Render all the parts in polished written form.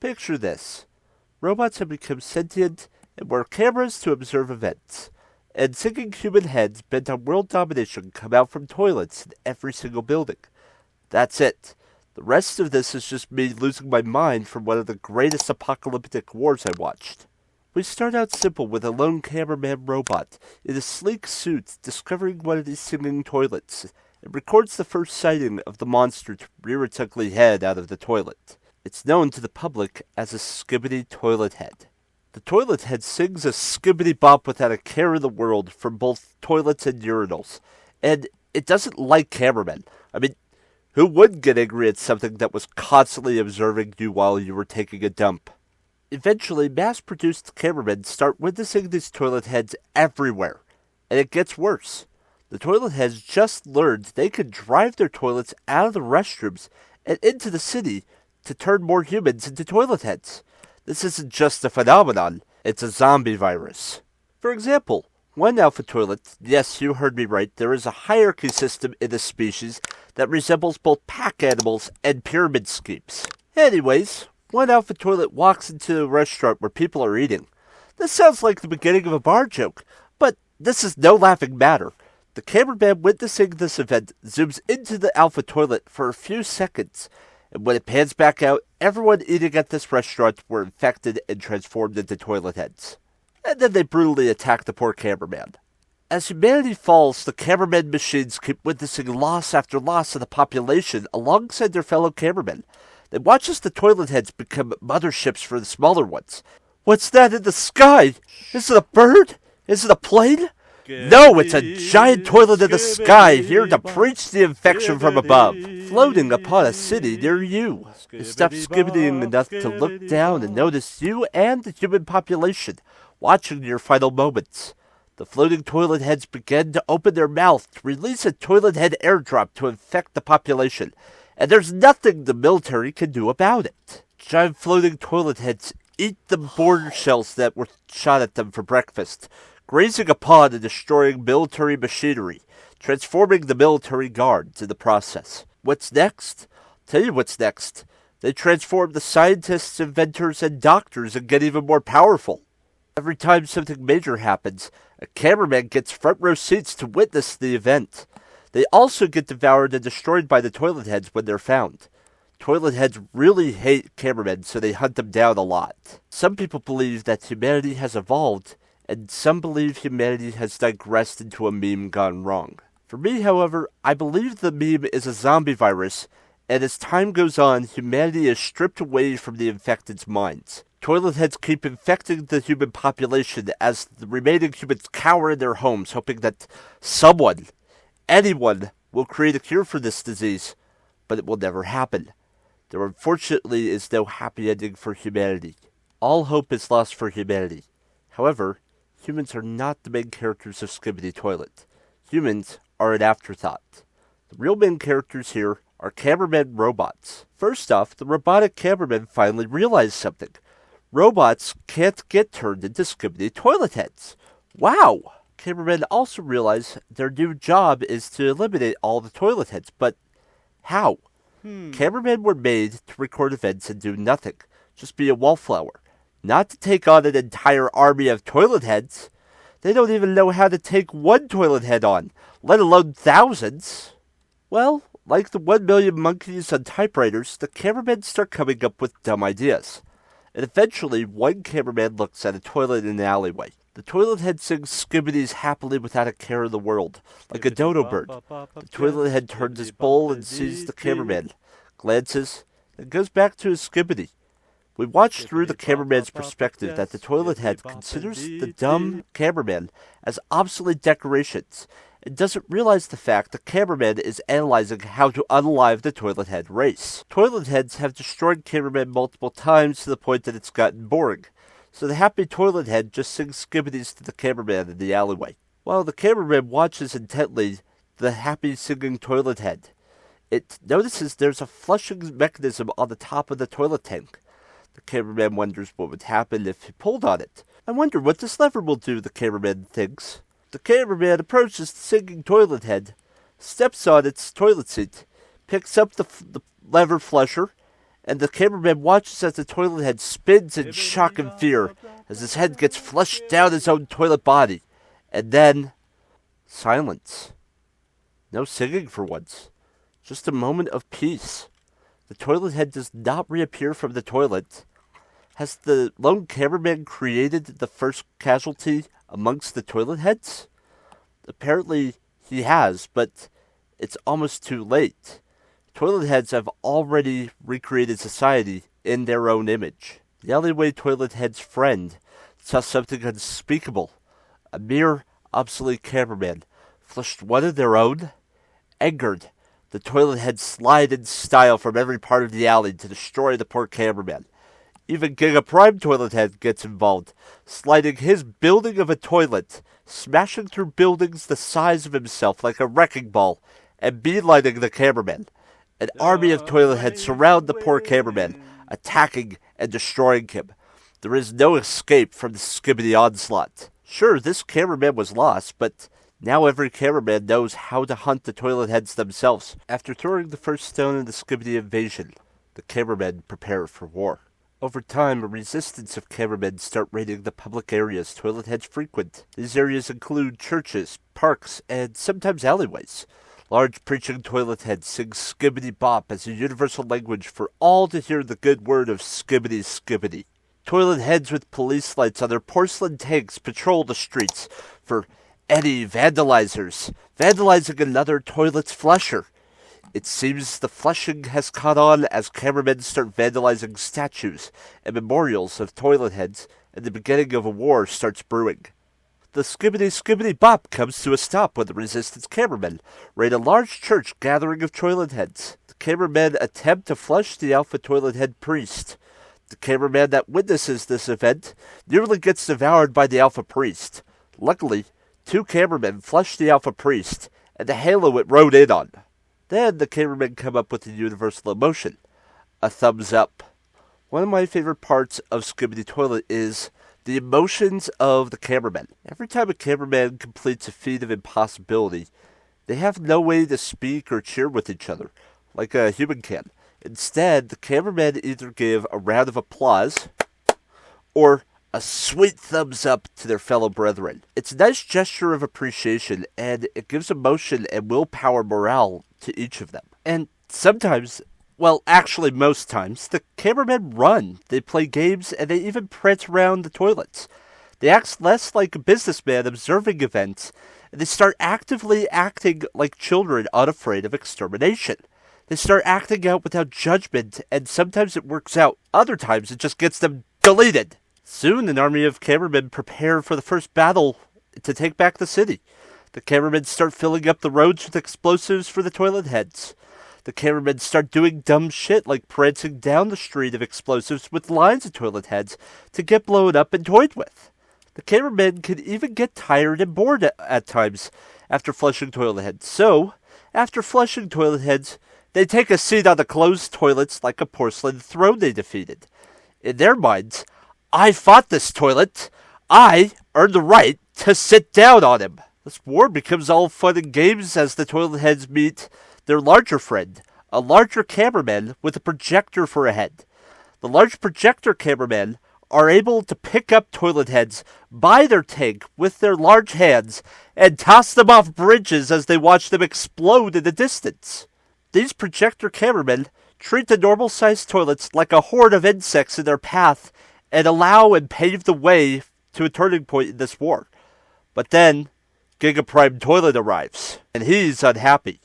Picture this. Robots have become sentient and wear cameras to observe events. And singing human heads bent on world domination come out from toilets in every single building. That's it. The rest of this is just me losing my mind from one of the greatest apocalyptic wars I watched. We start out simple with a lone cameraman robot in a sleek suit discovering one of these singing toilets and records the first sighting of the monster to rear its ugly head out of the toilet. It's known to the public as a Skibidi toilet head. The toilet head sings a skibbity bop without a care in the world from both toilets and urinals, and it doesn't like cameramen. I mean, who would get angry at something that was constantly observing you while you were taking a dump? Eventually, mass-produced cameramen start witnessing these toilet heads everywhere, and it gets worse. The toilet heads just learned they can drive their toilets out of the restrooms and into the city to turn more humans into toilet heads. This isn't just a phenomenon, it's a zombie virus. For example, one alpha toilet, yes, you heard me right, there is a hierarchy system in this species that resembles both pack animals and pyramid schemes. Anyways, one alpha toilet walks into a restaurant where people are eating. This sounds like the beginning of a bar joke, but this is no laughing matter. The cameraman witnessing this event zooms into the alpha toilet for a few seconds, and when it pans back out, everyone eating at this restaurant were infected and transformed into toilet heads. And then they brutally attack the poor cameraman. As humanity falls, the cameraman machines keep witnessing loss after loss of the population alongside their fellow cameramen. They watch as the toilet heads become motherships for the smaller ones. What's that in the sky? Is it a bird? Is it a plane? No, it's a giant toilet in the sky, here to preach the infection from above, floating upon a city near you. You stop skibidying enough to look down and notice you and the human population watching your final moments. The floating toilet heads begin to open their mouth to release a toilet head airdrop to infect the population, and there's nothing the military can do about it. Giant floating toilet heads eat the border shells that were shot at them for breakfast, grazing upon and destroying military machinery, transforming the military guards in the process. What's next? Tell you what's next. They transform the scientists, inventors, and doctors and get even more powerful. Every time something major happens, a cameraman gets front row seats to witness the event. They also get devoured and destroyed by the toilet heads when they're found. Toilet heads really hate cameramen, so they hunt them down a lot. Some people believe that humanity has evolved, and some believe humanity has digressed into a meme gone wrong. For me, however, I believe the meme is a zombie virus, and as time goes on, humanity is stripped away from the infected's minds. Toilet heads keep infecting the human population as the remaining humans cower in their homes, hoping that someone, anyone, will create a cure for this disease, but it will never happen. There unfortunately is no happy ending for humanity. All hope is lost for humanity. However, humans are not the main characters of Skibidi Toilet. Humans are an afterthought. The real main characters here are cameraman robots. First off, the robotic cameraman finally realized something. Robots can't get turned into Skibidi Toilet heads. Wow! Cameramen also realize their new job is to eliminate all the toilet heads, but how? Cameramen were made to record events and do nothing, just be a wallflower. Not to take on an entire army of toilet heads. They don't even know how to take one toilet head on, let alone thousands. Well, like the 1 million monkeys on typewriters, the cameramen start coming up with dumb ideas. And eventually, one cameraman looks at a toilet in an alleyway. The toilet head sings skibidis happily without a care in the world, like a dodo bird. The toilet head turns his bowl and sees the cameraman, glances, and goes back to his skibidi. We watch through the cameraman's perspective that the toilet head considers the dumb cameraman as obsolete decorations, and doesn't realize the fact the cameraman is analyzing how to unalive the toilet head race. Toilet heads have destroyed cameramen multiple times to the point that it's gotten boring. So the happy toilet head just sings skibidis to the cameraman in the alleyway. While the cameraman watches intently the happy singing toilet head, it notices there's a flushing mechanism on the top of the toilet tank. The cameraman wonders what would happen if he pulled on it. I wonder what this lever will do, the cameraman thinks. The cameraman approaches the singing toilet head, steps on its toilet seat, picks up the lever flusher, and the cameraman watches as the toilet head spins in shock and fear as his head gets flushed down his own toilet body. And then, silence. No singing for once. Just a moment of peace. The toilet head does not reappear from the toilet. Has the lone cameraman created the first casualty amongst the toilet heads? Apparently he has, but it's almost too late. Toilet heads have already recreated society in their own image. The alleyway toilet head's friend saw something unspeakable. A mere obsolete cameraman flushed one of their own. Angered, the toilet heads slide in style from every part of the alley to destroy the poor cameraman. Even Giga Prime Toilet Head gets involved, sliding his building of a toilet, smashing through buildings the size of himself like a wrecking ball, and beelining the cameraman. An army of toilet heads surround the poor cameraman, attacking and destroying him. There is no escape from the Skibidi onslaught. Sure, this cameraman was lost, but now every cameraman knows how to hunt the toilet heads themselves. After throwing the first stone in the Skibidi invasion, the cameramen prepare for war. Over time, a resistance of cameramen start raiding the public areas toilet heads frequent. These areas include churches, parks, and sometimes alleyways. Large preaching toilet heads sing Skibidi Bop as a universal language for all to hear the good word of Skibidi Skibidi. Toilet heads with police lights on their porcelain tanks patrol the streets for any vandalizers, vandalizing another toilet's flusher. It seems the flushing has caught on as cameramen start vandalizing statues and memorials of toilet heads, and the beginning of a war starts brewing. The Skibidi Skibidi Bop comes to a stop when the resistance cameramen raid a large church gathering of toilet heads. The cameramen attempt to flush the alpha toilet head priest. The cameraman that witnesses this event nearly gets devoured by the alpha priest. Luckily, 2 cameramen flush the alpha priest, and the halo it rode in on. Then the cameramen come up with a universal emotion, a thumbs up. One of my favorite parts of Skibidi Toilet is the emotions of the cameramen. Every time a cameraman completes a feat of impossibility, they have no way to speak or cheer with each other, like a human can. Instead, the cameramen either give a round of applause or a sweet thumbs up to their fellow brethren. It's a nice gesture of appreciation, and it gives emotion and willpower morale to each of them. And sometimes, well, actually most times, the cameramen run. They play games, and they even prance around the toilets. They act less like a businessman observing events, and they start actively acting like children unafraid of extermination. They start acting out without judgment, and sometimes it works out. Other times it just gets them deleted. Soon an army of cameramen prepare for the first battle to take back the city. The cameramen start filling up the roads with explosives for the toilet heads. The cameramen start doing dumb shit like prancing down the street of explosives with lines of toilet heads to get blown up and toyed with. The cameramen can even get tired and bored at times after flushing toilet heads. So, after flushing toilet heads, they take a seat on the closed toilets like a porcelain throne they defeated. In their minds, I fought this toilet. I earned the right to sit down on him. This war becomes all fun and games as the toilet heads meet their larger friend, a larger cameraman with a projector for a head. The large projector cameramen are able to pick up toilet heads by their tank with their large hands and toss them off bridges as they watch them explode in the distance. These projector cameramen treat the normal-sized toilets like a horde of insects in their path and allow and pave the way to a turning point in this war. But then, Giga Prime Toilet arrives, and he's unhappy.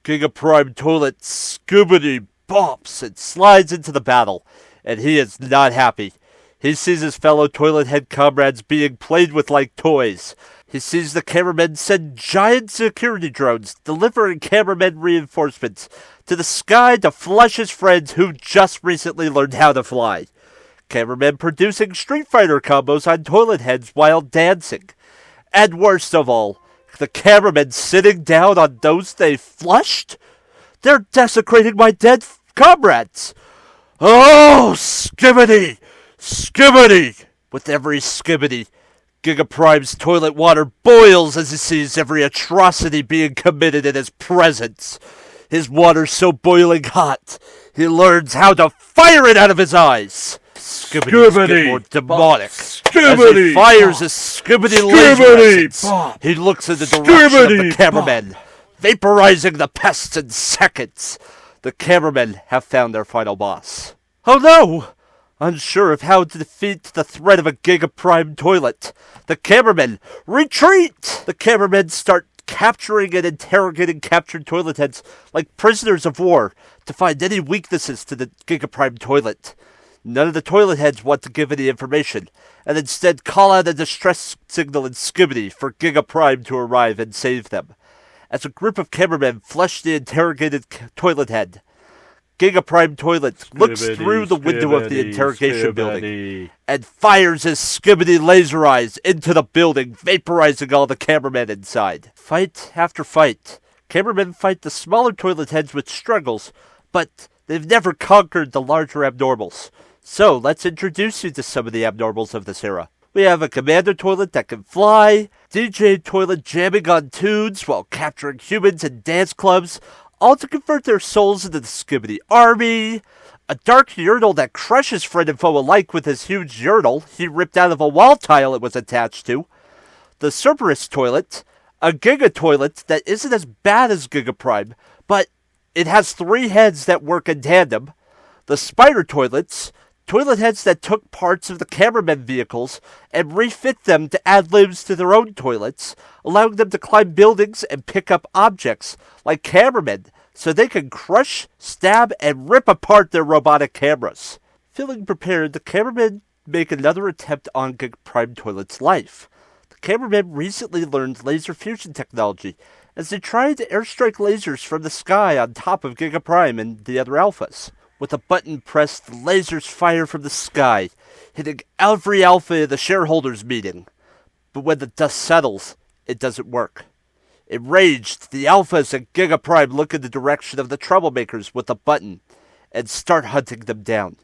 Giga Prime Toilet Skibidi bops and slides into the battle, and he is not happy. He sees his fellow toilet head comrades being played with like toys. He sees the cameramen send giant security drones, delivering cameramen reinforcements to the sky to flush his friends who just recently learned how to fly. Cameramen producing Street Fighter combos on toilet heads while dancing. And worst of all, the cameramen sitting down on those they flushed? They're desecrating my dead comrades! Oh, Skibidi! Skibidi! With every Skibidi, Giga Prime's toilet water boils as he sees every atrocity being committed in his presence. His water's so boiling hot, he learns how to fire it out of his eyes. Skibidi's get more demonic. As he fires his Skibidi laser essence, he looks in the direction of the cameramen, vaporizing the pests in seconds. The cameramen have found their final boss. Oh no! Unsure of how to defeat the threat of a Giga Prime toilet, the cameramen retreat! The cameramen start capturing and interrogating captured toilet heads like prisoners of war to find any weaknesses to the Giga Prime toilet. None of the toilet heads want to give any information, and instead call out a distress signal in Skibidi for Giga Prime to arrive and save them. As a group of cameramen flush the interrogated toilet head, Giga Prime Toilet looks through the window of the interrogation building and fires his Skibidi laser eyes into the building, vaporizing all the cameramen inside. Fight after fight, cameramen fight the smaller toilet heads with struggles, but they've never conquered the larger abnormals. So let's introduce you to some of the abnormals of this era. We have a Commander Toilet that can fly, DJ Toilet jamming on Toons while capturing humans in dance clubs, all to convert their souls into the Skibidi army, a dark urinal that crushes friend and foe alike with his huge urinal he ripped out of a wall tile it was attached to, the Cerberus Toilet, a Giga Toilet that isn't as bad as Giga Prime, but it has 3 heads that work in tandem, the Spider Toilets, toilet heads that took parts of the cameramen vehicles and refit them to add limbs to their own toilets, allowing them to climb buildings and pick up objects like cameramen so they can crush, stab, and rip apart their robotic cameras. Feeling prepared, the cameramen make another attempt on Giga Prime Toilet's life. The cameramen recently learned laser fusion technology as they tried to airstrike lasers from the sky on top of Giga Prime and the other alphas. With a button pressed, the lasers fire from the sky, hitting every alpha in the shareholders' meeting. But when the dust settles, it doesn't work. Enraged, the alphas and Giga Prime look in the direction of the troublemakers with a button and start hunting them down.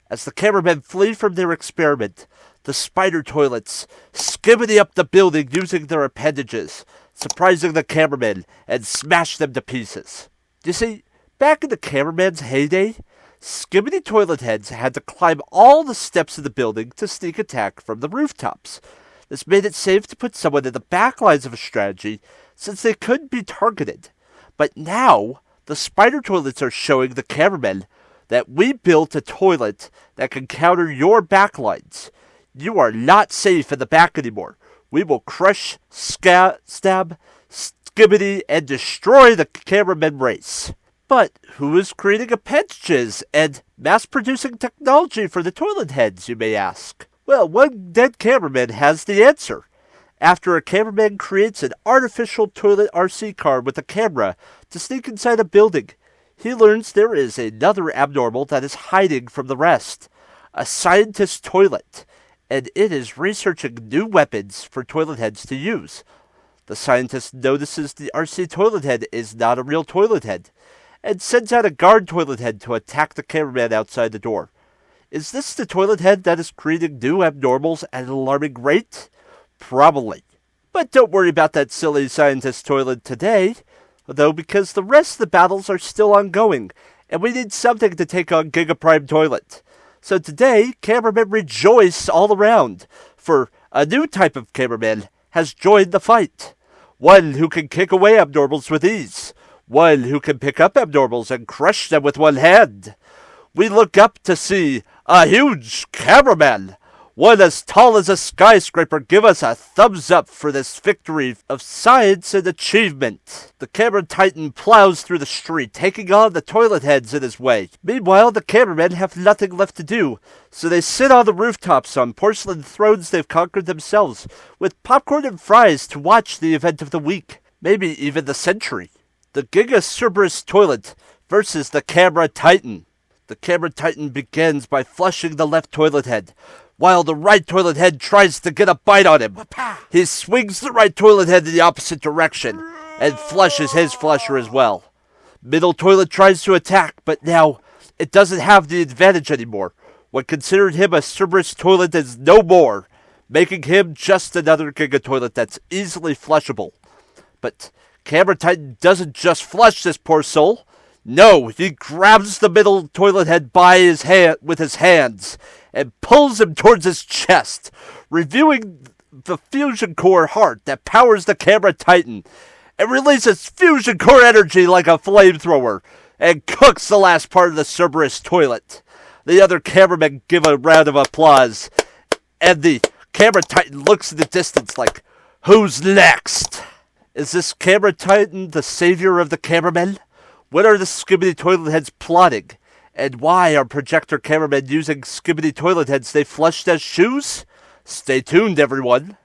As the cameramen flee from their experiment, the spider toilets skibidi up the building using their appendages, surprising the cameramen and smash them to pieces. You see, back in the cameraman's heyday, Skibidi toilet heads had to climb all the steps of the building to sneak attack from the rooftops. This made it safe to put someone in the back lines of a strategy since they couldn't be targeted. But now, the spider toilets are showing the cameramen that we built a toilet that can counter your backlines. You are not safe in the back anymore. We will crush, stab, Skibidi, and destroy the cameraman race. But who is creating appendages and mass-producing technology for the toilet heads, you may ask? Well, one dead cameraman has the answer. After a cameraman creates an artificial toilet RC car with a camera to sneak inside a building, he learns there is another abnormal that is hiding from the rest. A scientist toilet, and it is researching new weapons for toilet heads to use. The scientist notices the RC toilet head is not a real toilet head, and sends out a guard toilet head to attack the cameraman outside the door. Is this the toilet head that is creating new abnormals at an alarming rate? Probably. But don't worry about that silly scientist toilet today, though, because the rest of the battles are still ongoing, and we need something to take on Giga Prime Toilet. So today, cameramen rejoice all around, for a new type of cameraman has joined the fight. One who can kick away abnormals with ease. One who can pick up abnormals and crush them with one hand. We look up to see a huge cameraman, one as tall as a skyscraper, give us a thumbs up for this victory of science and achievement. The camera titan plows through the street, taking on the toilet heads in his way. Meanwhile, the cameramen have nothing left to do, so they sit on the rooftops on porcelain thrones they've conquered themselves, with popcorn and fries to watch the event of the week, maybe even the century. The Giga Cerberus Toilet versus the Camera Titan. The Camera Titan begins by flushing the left toilet head, while the right toilet head tries to get a bite on him. He swings the right toilet head in the opposite direction, and flushes his flusher as well. Middle toilet tries to attack, but now it doesn't have the advantage anymore. What considered him a Cerberus toilet is no more, making him just another Giga toilet that's easily flushable. But Camera Titan doesn't just flush this poor soul. No, he grabs the middle toilet head by his hand with his hands and pulls him towards his chest, revealing the fusion core heart that powers the camera titan. It releases fusion core energy like a flamethrower and cooks the last part of the Cerberus toilet. The other cameramen give a round of applause, and the camera titan looks in the distance like, who's next? Is this camera titan the savior of the cameramen? What are the Skibidi toilet heads plotting? And why are projector cameramen using Skibidi toilet heads they flushed as shoes? Stay tuned, everyone.